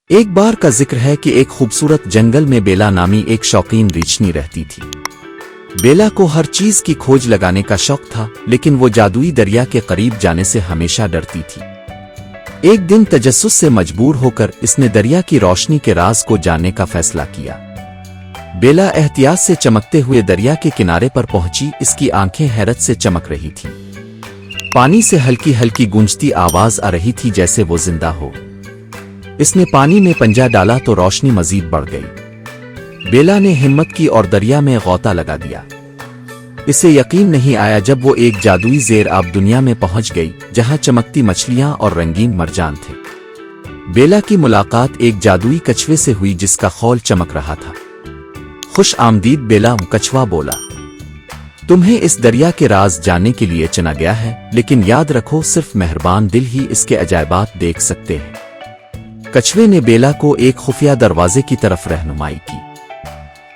ایک بار کا ذکر ہے کہ ایک خوبصورت جنگل میں بیلا نامی ایک شوقین ریچھنی رہتی تھی۔ بیلا کو ہر چیز کی کھوج لگانے کا شوق تھا، لیکن وہ جادوئی دریا کے قریب جانے سے ہمیشہ ڈرتی تھی۔ ایک دن تجسس سے مجبور ہو کر اس نے دریا کی روشنی کے راز کو جاننے کا فیصلہ کیا۔ بیلا احتیاط سے چمکتے ہوئے دریا کے کنارے پر پہنچی، اس کی آنکھیں حیرت سے چمک رہی تھیں۔ پانی سے ہلکی ہلکی گونجتی آواز آ رہی تھی جیسے وہ زندہ ہو۔ اس نے پانی میں پنجہ ڈالا تو روشنی مزید بڑھ گئی۔ بیلا نے ہمت کی اور دریا میں غوطہ لگا دیا۔ اسے یقین نہیں آیا جب وہ ایک جادوئی زیر آب دنیا میں پہنچ گئی، جہاں چمکتی مچھلیاں اور رنگین مرجان تھے۔ بیلا کی ملاقات ایک جادوئی کچھوے سے ہوئی جس کا خول چمک رہا تھا۔ خوش آمدید بیلا، کچھوا بولا۔ تمہیں اس دریا کے راز جاننے کے لیے چنا گیا ہے، لیکن یاد رکھو صرف مہربان دل ہی اس کے عجائبات دیکھ سکتے ہیں۔ کچھوے نے بیلا کو ایک خفیہ دروازے کی طرف رہنمائی کی۔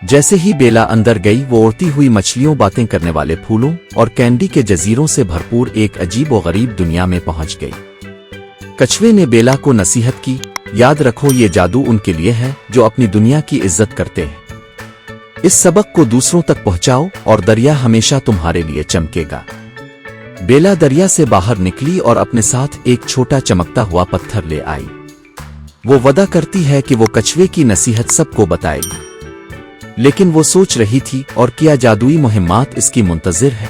جیسے ہی بیلا اندر گئی، وہ اڑتی ہوئی مچھلیوں، باتیں کرنے والے پھولوں اور کینڈی کے جزیروں سے بھرپور ایک عجیب و غریب دنیا میں پہنچ گئی۔ کچھوے نے بیلا کو نصیحت کی، یاد رکھو یہ جادو ان کے لیے ہے جو اپنی دنیا کی عزت کرتے ہیں۔ اس سبق کو دوسروں تک پہنچاؤ اور دریا ہمیشہ تمہارے لیے چمکے گا۔ بیلا دریا سے باہر نکلی اور اپنے ساتھ ایک چھوٹا چمکتا ہوا پتھر لے آئی۔ وہ وعدہ کرتی ہے کہ وہ کچھوے کی نصیحت سب کو بتائے گی، لیکن وہ سوچ رہی تھی اور کیا جادوئی مہمات اس کی منتظر ہے۔